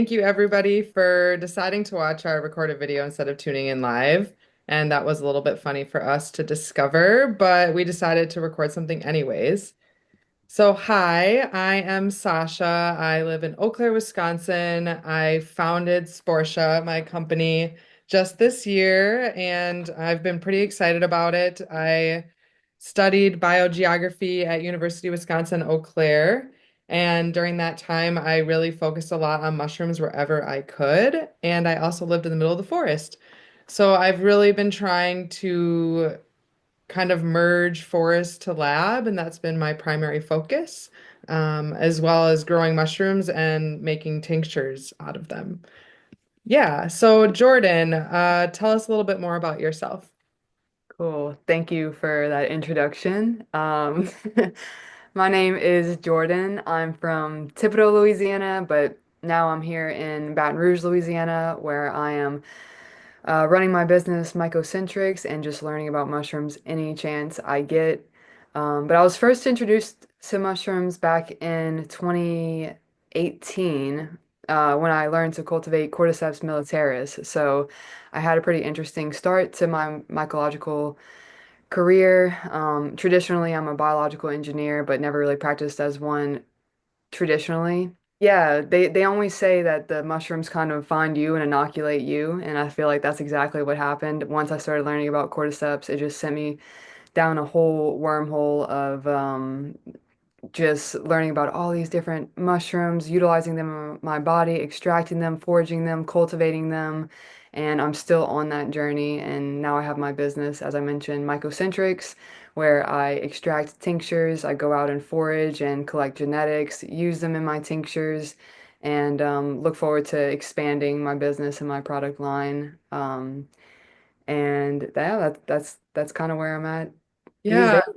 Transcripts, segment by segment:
Thank you, everybody, for deciding to watch our recorded video instead of tuning in live. And that was a little bit funny for us to discover, but we decided to record something anyways. So, hi, I am Sasha. I live in Eau Claire, Wisconsin. I founded Sporesha, my company, just this year, and I've been pretty excited about it. I studied biogeography at University of Wisconsin, Eau Claire, and during that time, I really focused a lot on mushrooms wherever I could, and I also lived in the middle of the forest. So I've really been trying to kind of merge forest to lab, and that's been my primary focus, as well as growing mushrooms and making tinctures out of them. Yeah, so Jordan, tell us a little bit more about yourself. Cool. Thank you for that introduction. My name is Jordan. I'm from Thibodaux, Louisiana, but now I'm here in Baton Rouge, Louisiana, where I am running my business, mycocentrics, and just learning about mushrooms any chance I get. But I was first introduced to mushrooms back in 2018 when I learned to cultivate Cordyceps militaris. So I had a pretty interesting start to my mycological career. Traditionally, I'm a biological engineer, but never really practiced as one traditionally. Yeah, they always say that the mushrooms kind of find you and inoculate you, and I feel like that's exactly what happened. Once I started learning about cordyceps, it just sent me down a whole wormhole of just learning about all these different mushrooms, utilizing them in my body, extracting them, foraging them, cultivating them. And I'm still on that journey. And now I have my business, as I mentioned, mycocentrics, where I extract tinctures. I go out and forage and collect genetics, use them in my tinctures, and look forward to expanding my business and my product line. And yeah, that's kind of where I'm at these Yeah, days.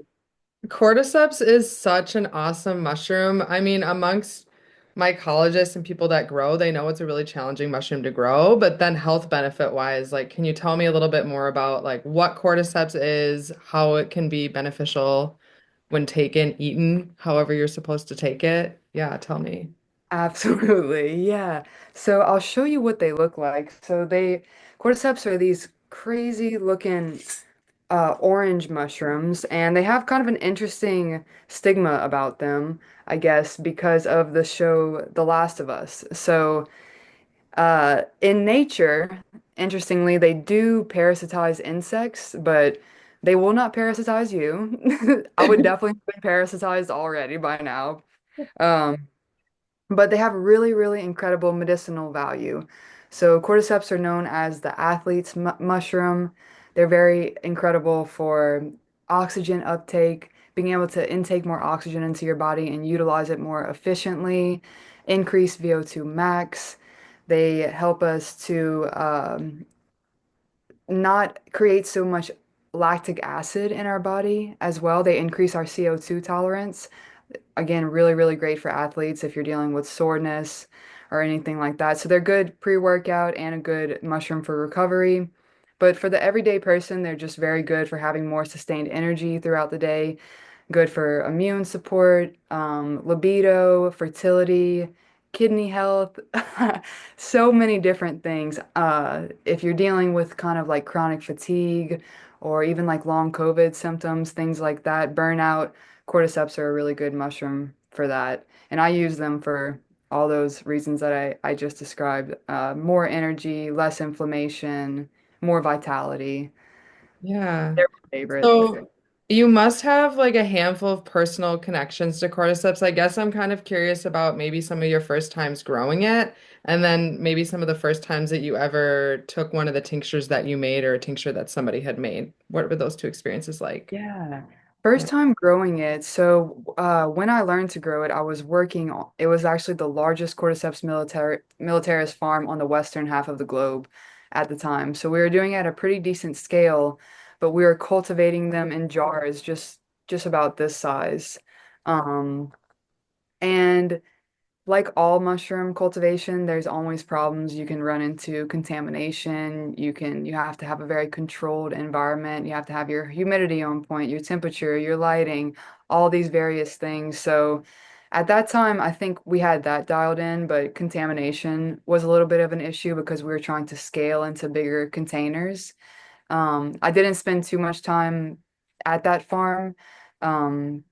cordyceps is such an awesome mushroom. I mean, amongst mycologists and people that grow, they know it's a really challenging mushroom to grow, but then health benefit wise, like, can you tell me a little bit more about like what cordyceps is, how it can be beneficial when taken, eaten, however you're supposed to take it? Yeah, tell me. Absolutely, yeah. So I'll show you what they look like. Cordyceps are these crazy looking orange mushrooms, and they have kind of an interesting stigma about them, I guess, because of the show The Last of Us. In nature, interestingly, they do parasitize insects, but they will not parasitize you. I would definitely have been parasitized already by now. Um, but they have really, really incredible medicinal value. So cordyceps are known as the athlete's mushroom. They're very incredible for oxygen uptake, being able to intake more oxygen into your body and utilize it more efficiently, increase VO2 max. They help us to not create so much lactic acid in our body as well. They increase our CO2 tolerance. Again, really, really great for athletes if you're dealing with soreness or anything like that. So they're good pre-workout and a good mushroom for recovery. But for the everyday person, they're just very good for having more sustained energy throughout the day, good for immune support, libido, fertility, kidney health, so many different things. If you're dealing with kind of like chronic fatigue or even like long COVID symptoms, things like that, burnout, cordyceps are a really good mushroom for that. And I use them for all those reasons that I just described. More energy, less inflammation, more vitality. Yeah. They're my favorite. So you must have like a handful of personal connections to cordyceps. I guess I'm kind of curious about maybe some of your first times growing it, and then maybe some of the first times that you ever took one of the tinctures that you made or a tincture that somebody had made. What were those two experiences like? Yeah. First time growing it. When I learned to grow it, I was working on, it was actually the largest militaris farm on the western half of the globe at the time. So we were doing it at a pretty decent scale, but we were cultivating them in jars just about this size. Um, and like all mushroom cultivation, there's always problems. You can run into contamination. You have to have a very controlled environment. You have to have your humidity on point, your temperature, your lighting, all these various things. So At that time, I think we had that dialed in, but contamination was a little bit of an issue because we were trying to scale into bigger containers. I didn't spend too much time at that farm. Um,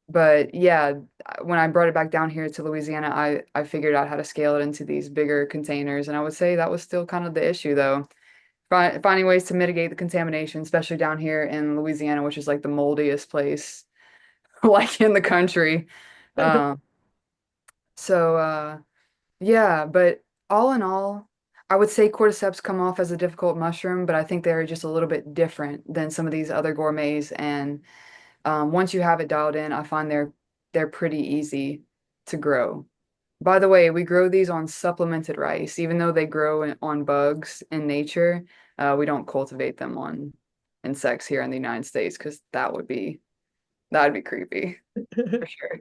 but yeah, when I brought it back down here to Louisiana, I figured out how to scale it into these bigger containers. And I would say that was still kind of the issue though. Finding ways to mitigate the contamination, especially down here in Louisiana, which is like the moldiest place like in the country. Um, so yeah, but all in all, I would say cordyceps come off as a difficult mushroom, but I think they're just a little bit different than some of these other gourmets. And once you have it dialed in, I find they're pretty easy to grow. By the way, we grow these on supplemented rice, even though they grow on bugs in nature. We don't cultivate them on insects here in the United States because that'd be creepy for sure.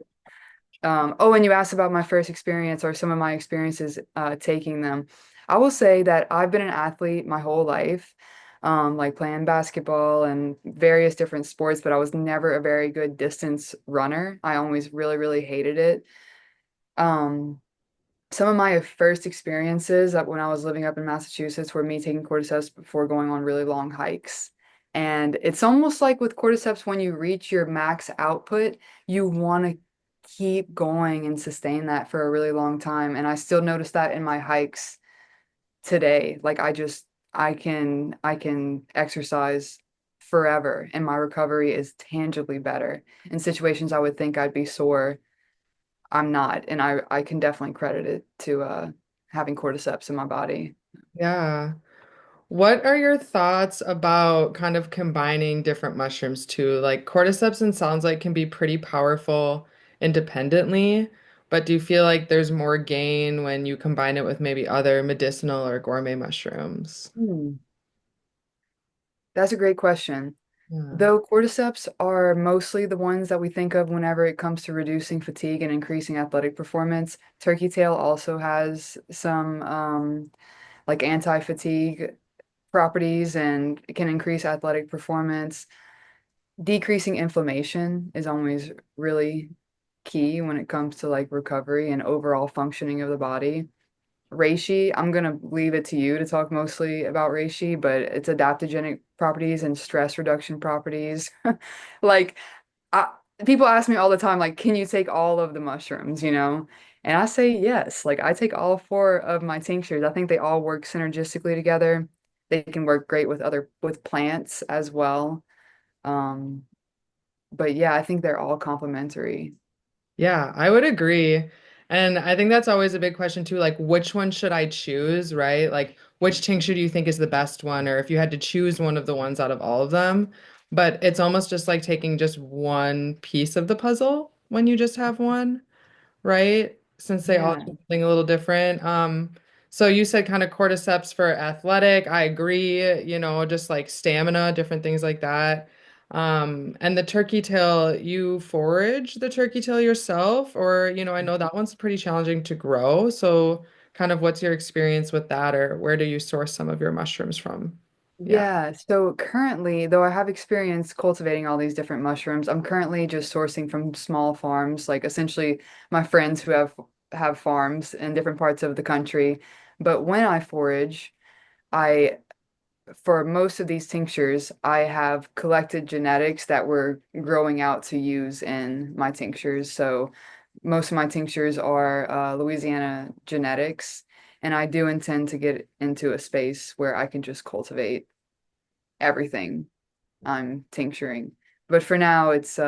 Oh, and you asked about my first experience or some of my experiences taking them. I will say that I've been an athlete my whole life, like playing basketball and various different sports, but I was never a very good distance runner. I always really, really hated it. Um, some of my first experiences when I was living up in Massachusetts were me taking cordyceps before going on really long hikes. And it's almost like with cordyceps, when you reach your max output, you want to keep going and sustain that for a really long time. And I still notice that in my hikes today. Like I can exercise forever and my recovery is tangibly better. In situations I would think I'd be sore, I'm not, and I can definitely credit it to having cordyceps in my body. Yeah. What are your thoughts about kind of combining different mushrooms too? Like cordyceps and sounds like can be pretty powerful independently, but do you feel like there's more gain when you combine it with maybe other medicinal or gourmet mushrooms? Hmm. That's a great question. Yeah. Though cordyceps are mostly the ones that we think of whenever it comes to reducing fatigue and increasing athletic performance, turkey tail also has some like anti-fatigue properties and it can increase athletic performance. Decreasing inflammation is always really key when it comes to like recovery and overall functioning of the body. Reishi, I'm gonna leave it to you to talk mostly about reishi, but it's adaptogenic properties and stress reduction properties. Like, I, people ask me all the time, like, can you take all of the mushrooms, you know? And I say yes. Like, I take all four of my tinctures. I think they all work synergistically together. They can work great with plants as well. Um, but yeah, I think they're all complementary. Yeah, I would agree. And I think that's always a big question too, like which one should I choose, right? Like which tincture do you think is the best one, or if you had to choose one of the ones out of all of them. But it's almost just like taking just one piece of the puzzle when you just have one, right? Since they all Yeah. do something a little different. So you said kind of cordyceps for athletic. I agree, just like stamina, different things like that. And the turkey tail, you forage the turkey tail yourself, or, I know that one's pretty challenging to grow. So kind of what's your experience with that, or where do you source some of your mushrooms from? Yeah. Yeah, so currently, though I have experience cultivating all these different mushrooms, I'm currently just sourcing from small farms, like essentially my friends who have farms in different parts of the country. But when I forage, I for most of these tinctures, I have collected genetics that we're growing out to use in my tinctures. So most of my tinctures are Louisiana genetics, and I do intend to get into a space where I can just cultivate everything I'm tincturing. But for now, it's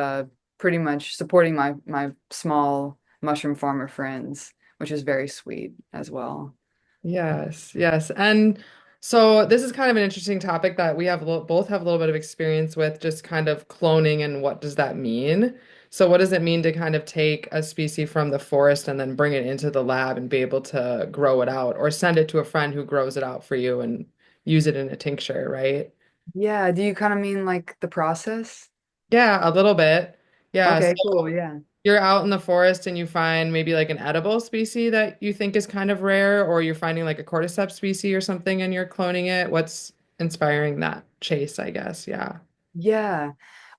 pretty much supporting my small mushroom farmer friends, which is very sweet as well. Yes, yes. And so this is kind of an interesting topic that we have both have a little bit of experience with, just kind of cloning and what does that mean? So what does it mean to kind of take a species from the forest and then bring it into the lab and be able to grow it out or send it to a friend who grows it out for you and use it in a tincture, right? Yeah, do you kind of mean like the process? Yeah, a little bit. Yeah. Okay, cool. Yeah. You're out in the forest and you find maybe like an edible species that you think is kind of rare, or you're finding like a cordyceps species or something and you're cloning it. What's inspiring that chase, I guess? Yeah. Yeah.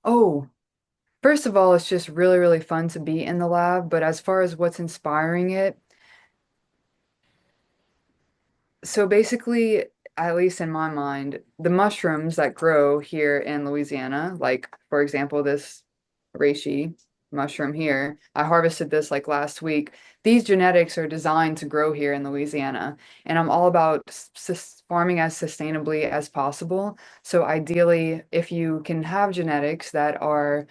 Oh. First of all, it's just really, really fun to be in the lab. But as far as what's inspiring it, so basically, at least in my mind, the mushrooms that grow here in Louisiana, like for example, this reishi mushroom here, I harvested this like last week. These genetics are designed to grow here in Louisiana, and I'm all about farming as sustainably as possible. So ideally, if you can have genetics that are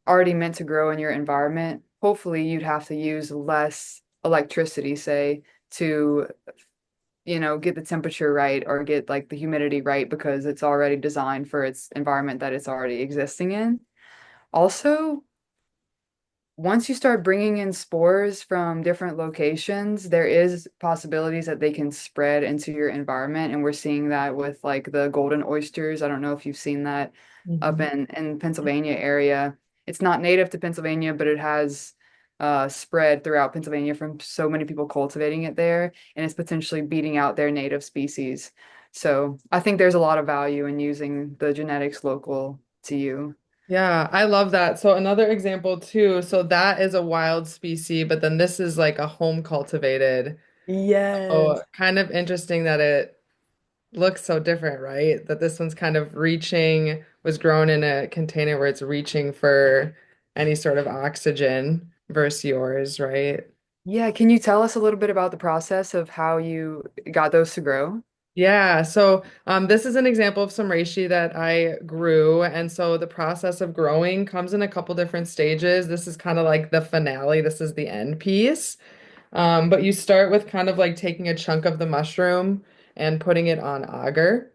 already meant to grow in your environment, hopefully you'd have to use less electricity, say, to get the temperature right or get like the humidity right because it's already designed for its environment that it's already existing in. Also, once you start bringing in spores from different locations, there is possibilities that they can spread into your environment, and we're seeing that with like the golden oysters. I don't know if you've seen that up Mhm. in Pennsylvania area. It's not native to Pennsylvania, but it has spread throughout Pennsylvania from so many people cultivating it there, and it's potentially beating out their native species. So I think there's a lot of value in using the genetics local to you. Yeah, I love that. So another example too, so that is a wild species, but then this is like a home cultivated. Yes. So kind of interesting that it looks so different, right? That this one's kind of reaching, was grown in a container where it's reaching for any sort of oxygen versus yours, right? Yeah, can you tell us a little bit about the process of how you got those to grow? Yeah, so this is an example of some reishi that I grew. And so the process of growing comes in a couple different stages. This is kind of like the finale. This is the end piece. But you start with kind of like taking a chunk of the mushroom and putting it on agar.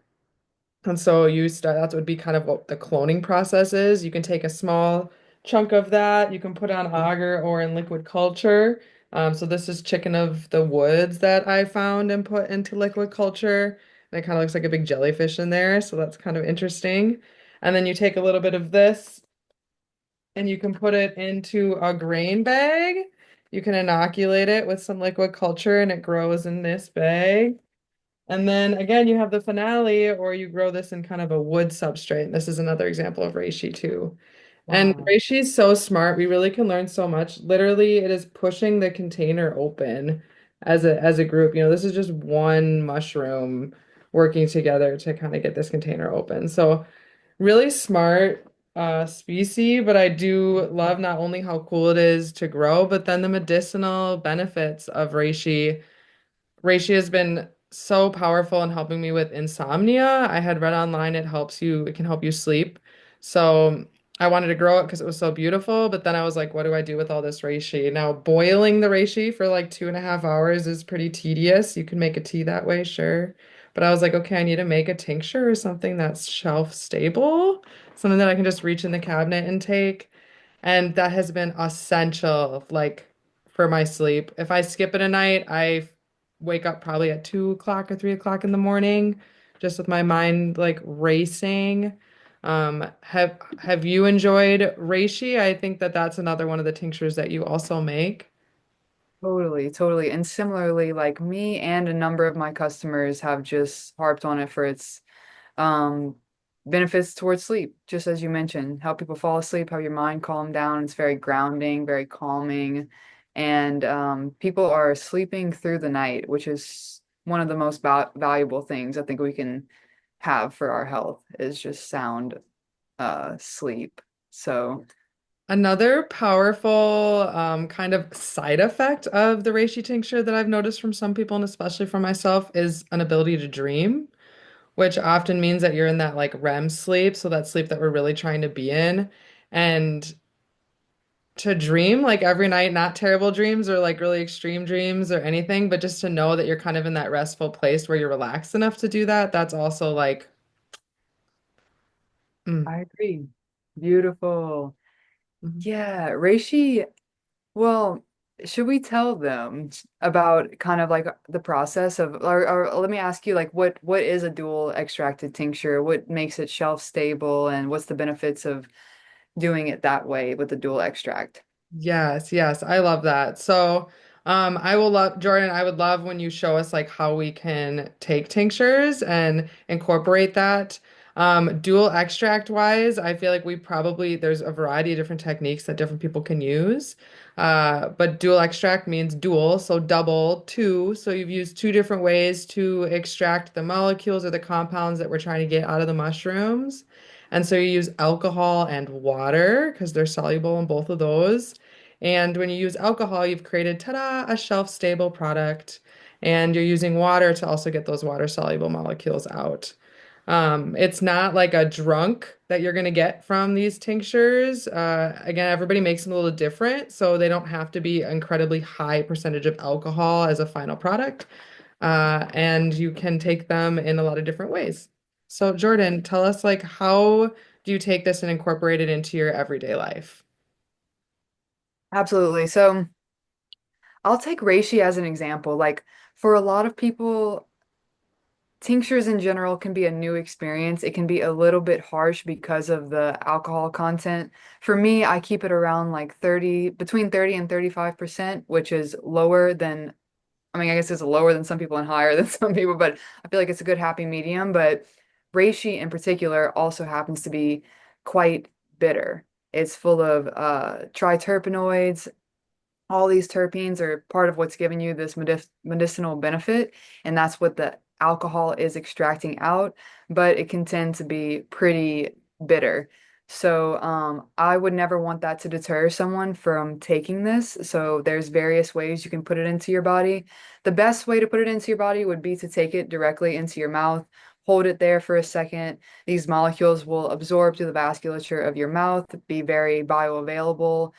And so you start, that would be kind of what the cloning process is. You can take a small chunk of that, you can put on agar or in liquid culture. So this is chicken of the woods that I found and put into liquid culture. And it kind of looks like a big jellyfish in there. So that's kind of interesting. And then you take a little bit of this and you can put it into a grain bag. You can inoculate it with some liquid culture and it grows in this bag. And then again, you have the finale, or you grow this in kind of a wood substrate. This is another example of reishi too. And Wow. reishi is so smart. We really can learn so much. Literally, it is pushing the container open as a group. This is just one mushroom working together to kind of get this container open. So really smart species, but I do love not only how cool it is to grow, but then the medicinal benefits of reishi. Reishi has been so powerful in helping me with insomnia. I had read online it can help you sleep. So I wanted to grow it because it was so beautiful, but then I was like, what do I do with all this reishi? Now, boiling the reishi for like 2.5 hours is pretty tedious. You can make a tea that way, sure. But I was like, okay, I need to make a tincture or something that's shelf stable, something that I can just reach in the cabinet and take. And that has been essential, like for my sleep. If I skip it a night, I wake up probably at 2 o'clock or 3 o'clock in the morning, just with my mind like racing. Have you enjoyed reishi? I think that that's another one of the tinctures that you also make. Totally, totally. And similarly, like me and a number of my customers have just harped on it for its um benefits towards sleep, just as you mentioned, help people fall asleep, have your mind calm down. It's very grounding, very calming. And people are sleeping through the night, which is one of the most valuable things I think we can have for our health is just sound sleep. So Another powerful kind of side effect of the reishi tincture that I've noticed from some people and especially for myself is an ability to dream, which often means that you're in that like REM sleep, so that sleep that we're really trying to be in. And to dream like every night, not terrible dreams or like really extreme dreams or anything, but just to know that you're kind of in that restful place where you're relaxed enough to do that, that's also like, mm, I agree. Beautiful. mhm. Yeah, Reishi, well, should we tell them about kind of like the process of, or let me ask you, like, what is a dual extracted tincture? What makes it shelf stable, and what's the benefits of doing it that way with the dual extract? Yes, yes, I love that. So, I will love Jordan, I would love when you show us like how we can take tinctures and incorporate that. Dual extract wise, I feel like there's a variety of different techniques that different people can use. But dual extract means dual, so double, two. So you've used two different ways to extract the molecules or the compounds that we're trying to get out of the mushrooms. And so you use alcohol and water because they're soluble in both of those. And when you use alcohol, you've created, ta-da, a shelf-stable product. And you're using water to also get those water-soluble molecules out. It's not like a drunk that you're going to get from these tinctures. Again, everybody makes them a little different, so they don't have to be an incredibly high percentage of alcohol as a final product. And you can take them in a lot of different ways. So, Jordan, tell us like how do you take this and incorporate it into your everyday life? Absolutely. So I'll take reishi as an example. Like for a lot of people, tinctures in general can be a new experience. It can be a little bit harsh because of the alcohol content. For me, I keep it around like 30, between 30 and 35%, which is lower than, I mean, I guess it's lower than some people and higher than some people, but I feel like it's a good happy medium. But reishi in particular also happens to be quite bitter. It's full of triterpenoids. All these terpenes are part of what's giving you this medicinal benefit, and that's what the alcohol is extracting out, but it can tend to be pretty bitter. So, I would never want that to deter someone from taking this. So, there's various ways you can put it into your body. The best way to put it into your body would be to take it directly into your mouth, hold it there for a second. These molecules will absorb through the vasculature of your mouth, be very bioavailable,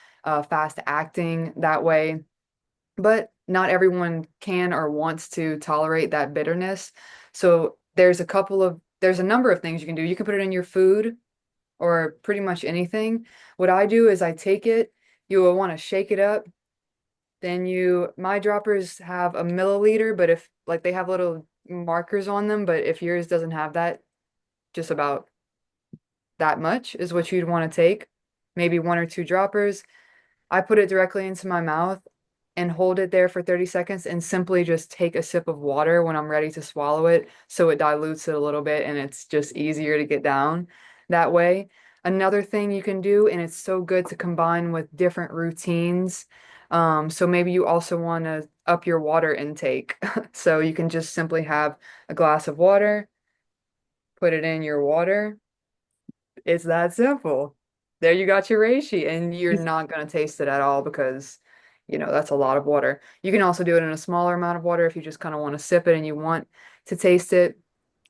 fast acting that way. But not everyone can or wants to tolerate that bitterness. So there's a number of things you can do. You can put it in your food or pretty much anything. What I do is I take it, you will want to shake it up. My droppers have a milliliter, but if like they have little markers on them, but if yours doesn't have that, just about that much is what you'd want to take. Maybe one or two droppers. I put it directly into my mouth and hold it there for 30 seconds and simply just take a sip of water when I'm ready to swallow it so it dilutes it a little bit and it's just easier to get down that way. Another thing you can do, and it's so good to combine with different routines. So maybe you also want to up your water intake. So you can just simply have a glass of water, put it in your water. It's that simple. There you got your reishi, and you're not going to taste it at all because, that's a lot of water. You can also do it in a smaller amount of water if you just kind of want to sip it and you want to taste it.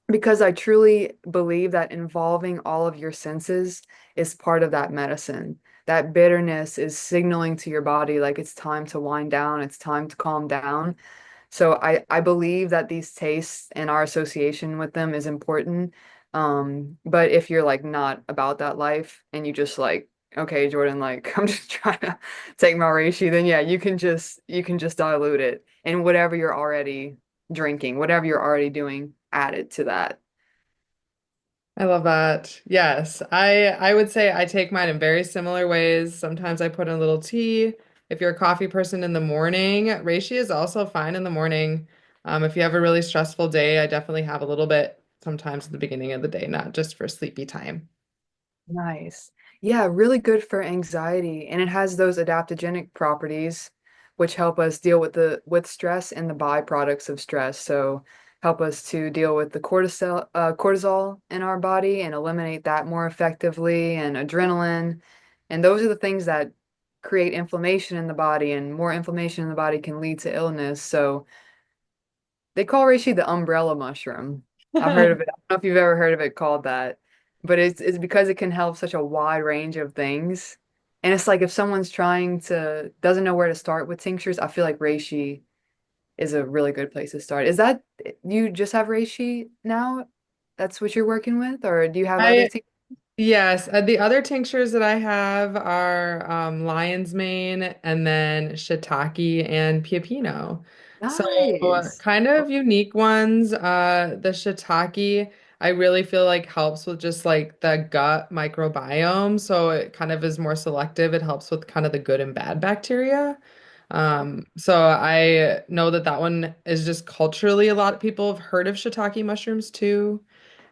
Because I truly believe that involving all of your senses is part of that medicine. That bitterness is signaling to your body like it's time to wind down, it's time to calm down. So I believe that these tastes and our association with them is important. But if you're like not about that life and you just like, okay, Jordan, like I'm just trying to take my reishi, then yeah, you can just dilute it and whatever you're already drinking, whatever you're already doing, add it to that. I love that. Yes, I would say I take mine in very similar ways. Sometimes I put in a little tea. If you're a coffee person in the morning, reishi is also fine in the morning. If you have a really stressful day, I definitely have a little bit sometimes at the beginning of the day, not just for sleepy time. Nice. Yeah, really good for anxiety. And it has those adaptogenic properties which help us deal with stress and the byproducts of stress. So help us to deal with the cortisol in our body and eliminate that more effectively and adrenaline. And those are the things that create inflammation in the body, and more inflammation in the body can lead to illness. So they call reishi the umbrella mushroom. I've heard of it. I don't know if you've ever heard of it called that, but it's because it can help such a wide range of things. And it's like if someone's doesn't know where to start with tinctures, I feel like reishi is a really good place to start. Is that you just have reishi now? That's what you're working with, or do you have other I tinctures? Yes, the other tinctures that I have are lion's mane and then shiitake and pioppino. So Nice. kind of unique ones. The shiitake I really feel like helps with just like the gut microbiome. So it kind of is more selective. It helps with kind of the good and bad bacteria. So I know that that one is just culturally a lot of people have heard of shiitake mushrooms too.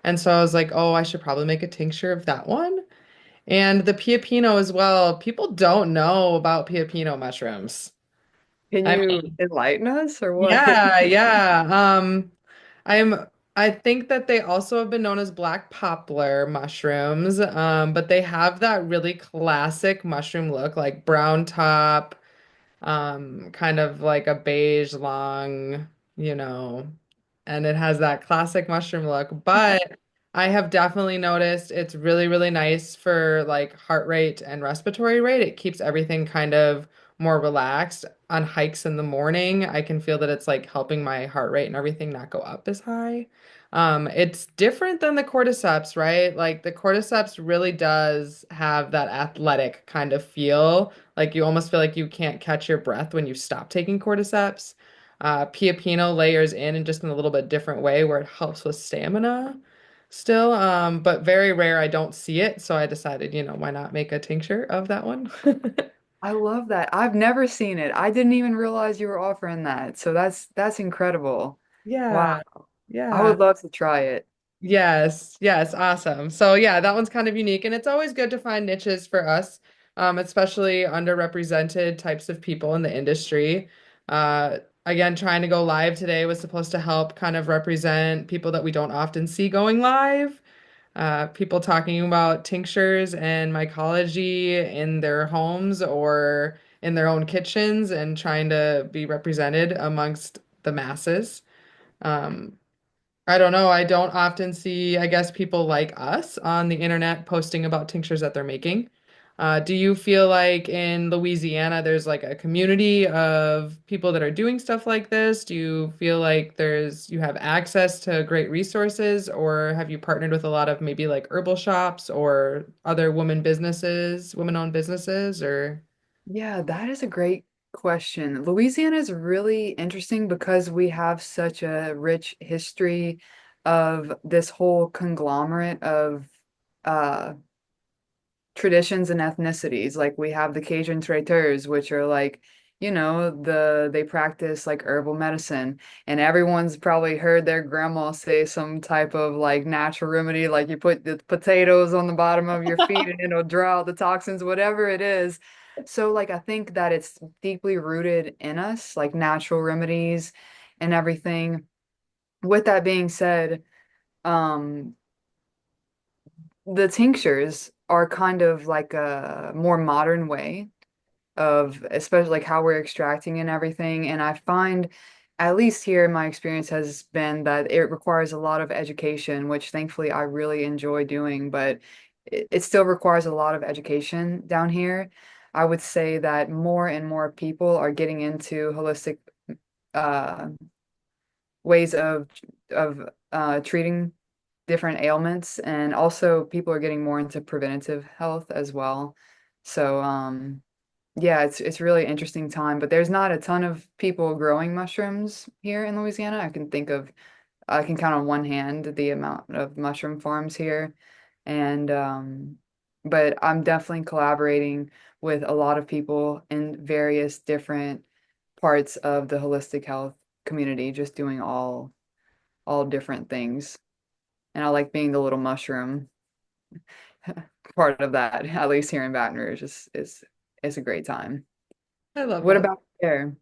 And so I was like, oh, I should probably make a tincture of that one. And the pioppino as well. People don't know about pioppino mushrooms. Can I you enlighten us or what? Yeah, yeah. I'm I think that they also have been known as black poplar mushrooms. But they have that really classic mushroom look, like brown top, kind of like a beige long, you know, and it has that classic mushroom look. But I have definitely noticed it's really, really nice for like heart rate and respiratory rate. It keeps everything kind of more relaxed. On hikes in the morning, I can feel that it's like helping my heart rate and everything not go up as high. It's different than the cordyceps, right? Like the cordyceps really does have that athletic kind of feel. Like you almost feel like you can't catch your breath when you stop taking cordyceps. Pioppino layers in just in a little bit different way where it helps with stamina still. But very rare. I don't see it, so I decided, why not make a tincture of that one? I love that. I've never seen it. I didn't even realize you were offering that. So that's incredible. Wow. Yeah, I yeah. would love to try it. Yes, yes, awesome. So yeah, that one's kind of unique, and it's always good to find niches for us, especially underrepresented types of people in the industry. Again, trying to go live today was supposed to help kind of represent people that we don't often see going live. People talking about tinctures and mycology in their homes or in their own kitchens and trying to be represented amongst the masses. Um, I don't know. I don't often see, I guess, people like us on the internet posting about tinctures that they're making. Do you feel like in Louisiana there's like a community of people that are doing stuff like this? Do you feel like you have access to great resources, or have you partnered with a lot of maybe like herbal shops or other women-owned businesses, or? Yeah, that is a great question. Louisiana is really interesting because we have such a rich history of this whole conglomerate of uh traditions and ethnicities. Like we have the Cajun traiteurs, which are like, they practice like herbal medicine, and everyone's probably heard their grandma say some type of like natural remedy, like you put the potatoes on the bottom of your feet and it'll draw out the toxins, whatever it is. So like I think that it's deeply rooted in us, like natural remedies and everything. With that being said, um the tinctures are kind of like a more modern way of especially like how we're extracting and everything. And I find, at least here, my experience has been that it requires a lot of education, which thankfully I really enjoy doing, but it still requires a lot of education down here. I would say that more and more people are getting into holistic uh, ways of treating different ailments, and also people are getting more into preventative health as well. So yeah, it's really interesting time, but there's not a ton of people growing mushrooms here in Louisiana. I can count on one hand the amount of mushroom farms here. And but I'm definitely collaborating with a lot of people in various different parts of the holistic health community, just doing all different things. And I like being the little mushroom part of that, at least here in Baton Rouge, is a great time. I love What that. about there?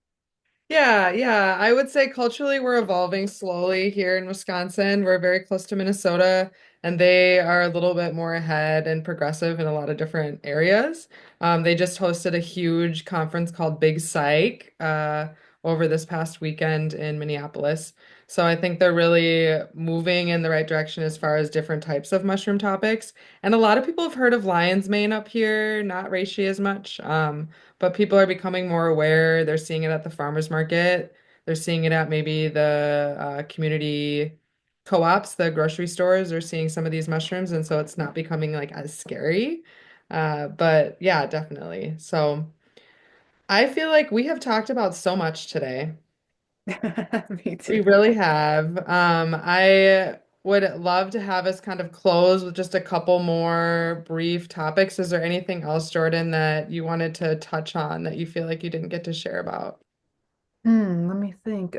Yeah, yeah. I would say culturally we're evolving slowly here in Wisconsin. We're very close to Minnesota, and they are a little bit more ahead and progressive in a lot of different areas. They just hosted a huge conference called Big Psych over this past weekend in Minneapolis. So I think they're really moving in the right direction as far as different types of mushroom topics. And a lot of people have heard of lion's mane up here, not reishi as much. But people are becoming more aware. They're seeing it at the farmers market. They're seeing it at maybe the community co-ops, the grocery stores are seeing some of these mushrooms, and so it's not becoming like as scary. But yeah, definitely. So I feel like we have talked about so much today. Me We too. really have. I would love to have us kind of close with just a couple more brief topics. Is there anything else, Jordan, that you wanted to touch on that you feel like you didn't get to share about? Let me think.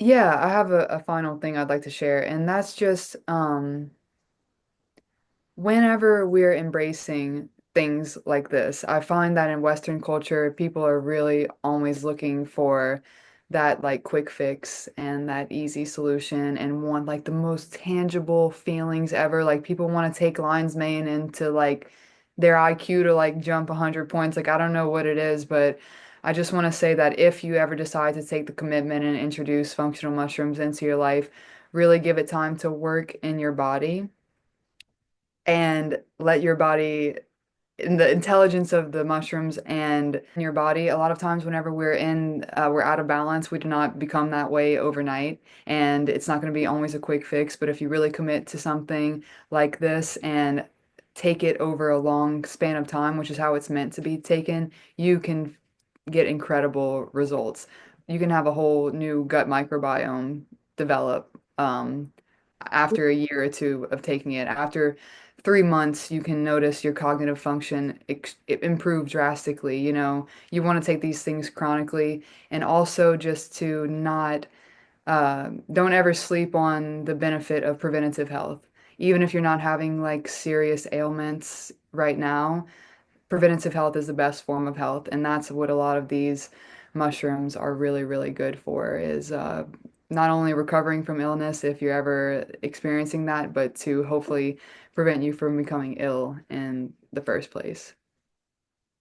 Yeah, I have a final thing I'd like to share, and that's just whenever we're embracing things like this, I find that in Western culture, people are really always looking for that like quick fix and that easy solution and want like the most tangible feelings ever. Like people want to take lion's mane into like their IQ to like jump 100 points. Like I don't know what it is, but I just want to say that if you ever decide to take the commitment and introduce functional mushrooms into your life, really give it time to work in your body and let your body in the intelligence of the mushrooms and in your body. A lot of times whenever we're out of balance, we do not become that way overnight, and it's not going to be always a quick fix. But if you really commit to something like this and take it over a long span of time, which is how it's meant to be taken, you can get incredible results. You can have a whole new gut microbiome develop after a year or two of taking it. After 3 months, you can notice your cognitive function it improve drastically. You know, you want to take these things chronically, and also just to not don't ever sleep on the benefit of preventative health. Even if you're not having like serious ailments right now, preventative health is the best form of health, and that's what a lot of these mushrooms are really, really good for, is not only recovering from illness if you're ever experiencing that, but to hopefully prevent you from becoming ill in the first place.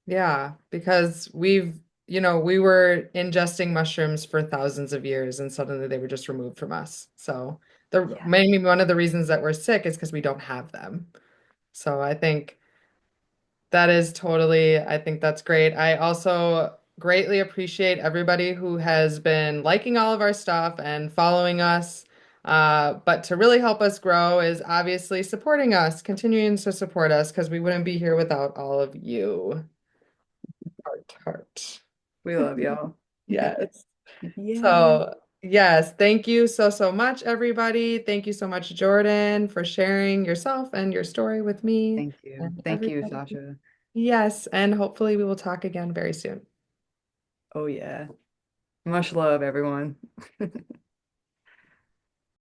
Yeah, because we were ingesting mushrooms for thousands of years and suddenly they were just removed from us. So the Yeah. maybe one of the reasons that we're sick is because we don't have them. So I think I think that's great. I also greatly appreciate everybody who has been liking all of our stuff and following us. But to really help us grow is obviously supporting us, continuing to support us because we wouldn't be here without all of you. Heart, heart. We love y'all. Yes. Yay. So, yes, thank you so much, everybody. Thank you so much, Jordan, for sharing yourself and your story with me Thank you. and Thank you, everybody. Sasha. Yes, and hopefully we will talk again very soon. Oh, yeah. Much love, everyone.